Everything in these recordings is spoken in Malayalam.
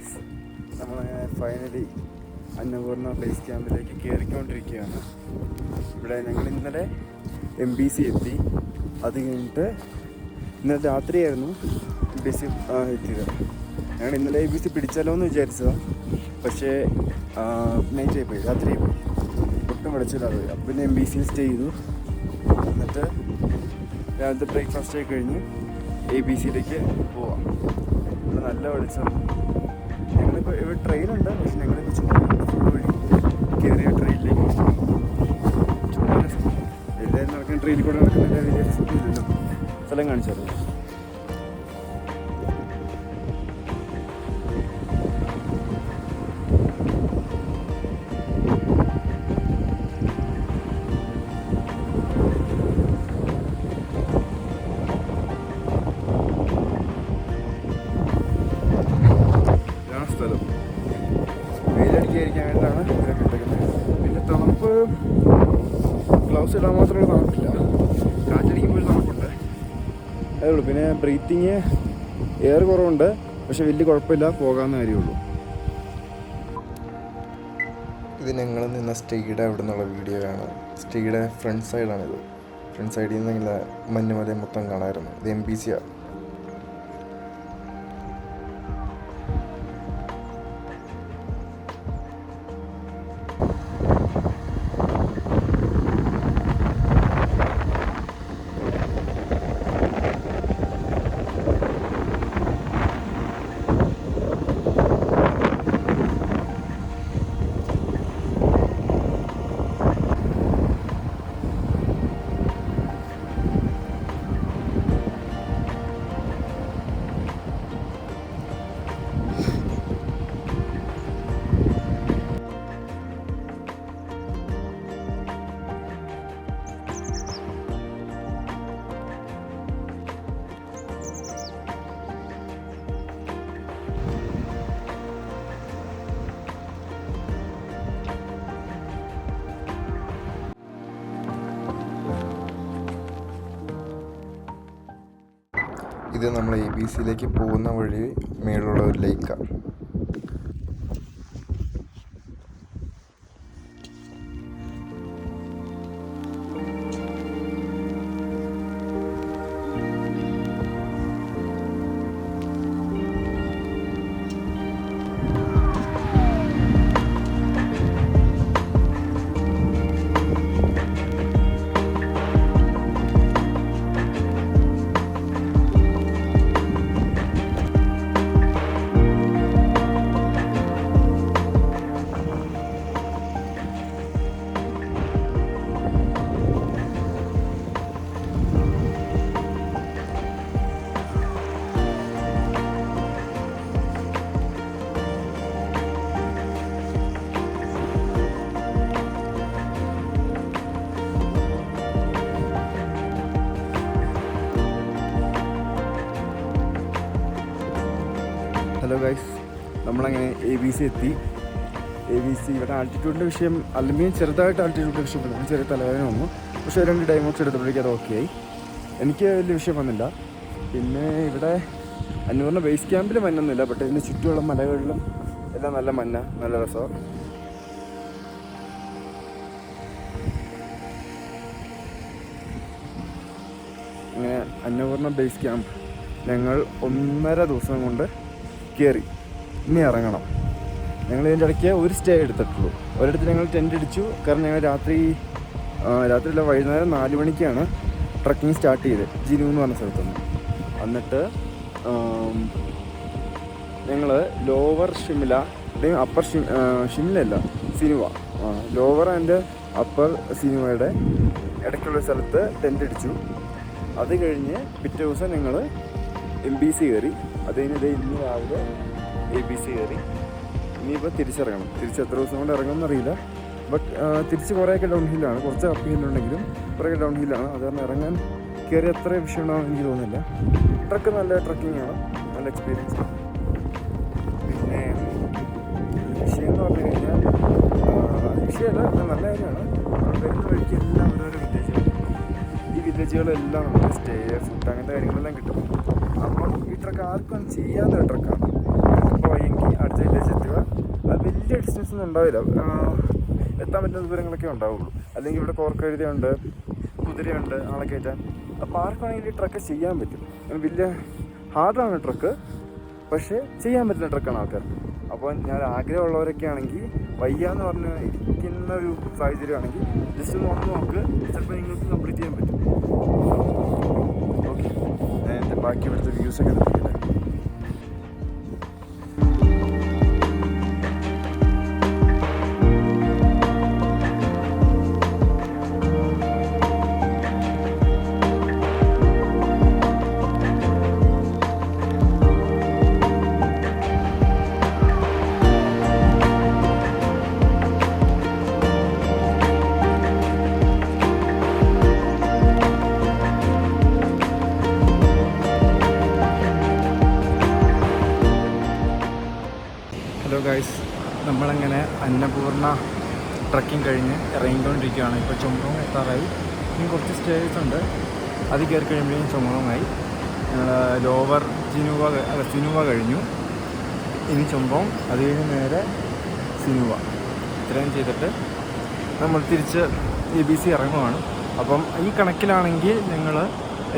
ഗൈസ്, നമ്മളങ്ങനെ ഫൈനലി അന്നപൂർണ്ണ ബേസ് ക്യാമ്പിലേക്ക് കയറിക്കൊണ്ടിരിക്കുകയാണ്. ഇവിടെ ഞങ്ങൾ ഇന്നലെ MBC എത്തി. അത് കഴിഞ്ഞിട്ട് ഇന്നലെ രാത്രിയായിരുന്നു MBC എത്തിയത്. ഞങ്ങൾ ഇന്നലെ MBC പിടിച്ചാലോ എന്ന് വിചാരിച്ചതാണ്. പക്ഷേ നൈറ്റായി പോയി, രാത്രിയായി പോയി, ഒട്ടും വിളിച്ചില്ലാതെ പോയി. അപ്പം പിന്നെ MBC സ്റ്റേ ചെയ്തു. എന്നിട്ട് രാവിലത്തെ ബ്രേക്ക്ഫാസ്റ്റ് ആയി കഴിഞ്ഞ് ABC പോവാം. ഇവിടെ നല്ല വെളിച്ചം. ഞങ്ങളിപ്പോൾ ഇവിടെ ട്രെയിനുണ്ട്, പക്ഷെ ഞങ്ങളിപ്പോൾ ചുമ്മാ വഴി കയറിയ ട്രെയിനിലേക്ക് ചുമ്മാ എല്ലാവരും നടക്കുന്ന ട്രെയിനിൽ കൂടെ നടക്കുന്നില്ല. വലിയ ഇല്ലല്ലോ. സ്ഥലം കാണിച്ചായിരുന്നു. വെയിലടിക്കാതിരിക്കാൻ വേണ്ടിയിട്ടാണ് ഇതിലൊക്കെ ഇട്ടേക്കുന്നത്. പിന്നെ തണുപ്പ് ഗ്ലൗസ് ഇടാൻ മാത്രമുള്ള തണുപ്പില്ല, കാറ്റടിക്കുമ്പോൾ ഒരു തണുപ്പുണ്ട്, അതേ ഉള്ളൂ. പിന്നെ ബ്രീത്തിങ് എയർ കുറവുണ്ട്, പക്ഷെ വലിയ കുഴപ്പമില്ല, പോകാവുന്ന കാര്യമുള്ളൂ. ഇത് ഞങ്ങൾ നിന്ന സ്റ്റേയുടെ അവിടെ നിന്നുള്ള വീഡിയോ ആണ്. സ്റ്റേയുടെ ഫ്രണ്ട് സൈഡാണിത്. ഫ്രണ്ട് സൈഡിൽ നിന്ന് ഞങ്ങൾ മഞ്ഞുമല മൊത്തം കാണാമായിരുന്നു. ഇത് MBC ആണ്. ഇത് നമ്മൾ ABC പോകുന്ന വഴി മേലുള്ള ഒരു ലേക്കാണ്. ഹലോ ഗൈസ്, നമ്മളങ്ങനെ ABC എത്തി. ABC ഇവിടെ ആൾട്ടിറ്റ്യൂഡിൻ്റെ വിഷയം അല്ലെങ്കിൽ ചെറുതായിട്ട് ആൾട്ടിറ്റ്യൂഡിൻ്റെ വിഷയം വന്നു. ചെറിയ തലവേദന വന്നു, പക്ഷേ 2 ഡൈമോക്സ് എടുത്തപ്പോഴേക്കും അത് ഓക്കെ ആയി. എനിക്ക് വലിയ വിഷയം വന്നില്ല. പിന്നെ ഇവിടെ അന്നൂറിന് ബേസ് ക്യാമ്പിൽ മഞ്ഞൊന്നുമില്ല, ബട്ട് ഇതിന് ചുറ്റുമുള്ള മലകളിലും എല്ലാം നല്ല മഞ്ഞ, നല്ല രസമാണ്. ഇങ്ങനെ അന്നപൂർണ്ണ ബേസ് ക്യാമ്പ് ഞങ്ങൾ 1.5 ദിവസം കൊണ്ട് കയറി. ഇനി ഇറങ്ങണം. ഞങ്ങൾ ഇതിൻ്റെ ഇടയ്ക്ക് ഒരു സ്റ്റേ എടുത്തിട്ടുള്ളൂ. ഒരിടത്ത് ഞങ്ങൾ ടെൻ്റ് അടിച്ചു. കാരണം ഞങ്ങൾ രാത്രിയില്ല, വൈകുന്നേരം 4 മണിക്കാണ് ട്രക്കിങ് സ്റ്റാർട്ട് ചെയ്തത് ജിനു എന്ന് പറഞ്ഞ സ്ഥലത്തുനിന്ന്. എന്നിട്ട് ഞങ്ങൾ ലോവർ ഷിംല അല്ലെങ്കിൽ അപ്പർ ഷിംലയല്ല, സിനുവ, ലോവർ ആൻഡ് അപ്പർ സിനുവയുടെ ഇടയ്ക്കുള്ള സ്ഥലത്ത് ടെൻ്റ് അടിച്ചു. അത് കഴിഞ്ഞ് പിറ്റേ ദിവസം ഞങ്ങൾ MBC കയറി. അത് കഴിഞ്ഞ് ഇന്ന് രാവിലെ ABC കയറി. ഇനിയിപ്പോൾ തിരിച്ചിറങ്ങണം. എത്ര ദിവസം കൊണ്ട് ഇറങ്ങുമെന്ന് അറിയില്ല. ബട്ട് തിരിച്ച് കുറേയൊക്കെ ഡൗൺ ഹില്ലാണ്, കുറച്ച് അപ്പ് ഹില്ലുണ്ടെങ്കിലും കുറേയൊക്കെ ഡൗൺ ഹില്ലാണ്. അത് കാരണം ഇറങ്ങാൻ കയറി അത്ര വിഷയം ഉണ്ടാകുമെന്ന് എനിക്ക് തോന്നുന്നില്ല. ട്രക്ക് നല്ല ട്രക്കിംഗ് ആണ്, നല്ല എക്സ്പീരിയൻസ്. പിന്നെ വിഷയം എന്ന് പറഞ്ഞു കഴിഞ്ഞാൽ വിഷയമല്ല, നല്ല കാര്യമാണ്. വരുന്ന വഴിക്ക് എല്ലാം ഓരോരോ വില്ലേജുകൾ. ഈ വില്ലേജുകളെല്ലാം നമുക്ക് സ്റ്റേ, ഫുഡ്, അങ്ങനത്തെ കാര്യങ്ങളെല്ലാം കിട്ടും. അപ്പം ഈ ട്രക്ക് ആർക്കും ചെയ്യാത്ത ട്രക്കാണ്. ഇപ്പോൾ വയ്യെങ്കിൽ അടുത്ത ഒന്നും ഉണ്ടാവില്ല, എത്താൻ പറ്റുന്ന ദൂരങ്ങളൊക്കെ ഉണ്ടാവുള്ളൂ. അല്ലെങ്കിൽ ഇവിടെ കോർക്കഴുതയുണ്ട്, കുതിരയുണ്ട് ആളെ കയറ്റാൻ. അപ്പോൾ ആർക്കാണെങ്കിൽ ഈ ട്രക്ക് ചെയ്യാൻ പറ്റും. വലിയ ഹാർഡാണ് ട്രക്ക്, പക്ഷേ ചെയ്യാൻ പറ്റുന്ന ട്രക്കാണ് ആൾക്കാർ. അപ്പോൾ ഞാൻ ആഗ്രഹമുള്ളവരൊക്കെ ആണെങ്കിൽ വയ്യാന്ന് പറഞ്ഞ് ഇരിക്കുന്ന ഒരു സാഹചര്യമാണെങ്കിൽ ജസ്റ്റ് ഒന്ന് വന്ന് നോക്ക്, ചിലപ്പോൾ നിങ്ങൾക്ക് കംപ്ലീറ്റ് ചെയ്യാൻ പറ്റും. ഓക്കെ, ഞാൻ എൻ്റെ ബാക്കി ഇവിടുത്തെ വ്യൂസൊക്കെ നോക്കിയില്ല. ഹലോ ഗൈസ്, നമ്മളങ്ങനെ അന്നപൂർണ്ണ ട്രക്കിംഗ് കഴിഞ്ഞ് ഇറങ്ങിക്കൊണ്ടിരിക്കുകയാണ്. ഇപ്പോൾ ചുമറോങ് എത്താറായി. ഇനി കുറച്ച് സ്റ്റേജസ് ഉണ്ട്, അത് കയറി കഴിയുമ്പോഴേക്കും ചുമറോങ്ങായി. ലോവർ സിനുവ കഴിഞ്ഞു. ഇനി ചുമറോങ്, അത് കഴിഞ്ഞ് നേരെ സിനുവ. ഇത്രയും ചെയ്തിട്ട് നമ്മൾ തിരിച്ച് ABC ഇറങ്ങുവാണ്. അപ്പം ഈ കണക്കിലാണെങ്കിൽ ഞങ്ങൾ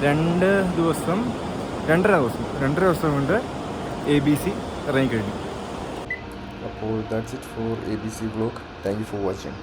2 ദിവസം 2.5 ദിവസം കൊണ്ട് ABC ഇറങ്ങിക്കഴിഞ്ഞു. അപ്പോൾ that's it for ABC vlog. Thank you for watching.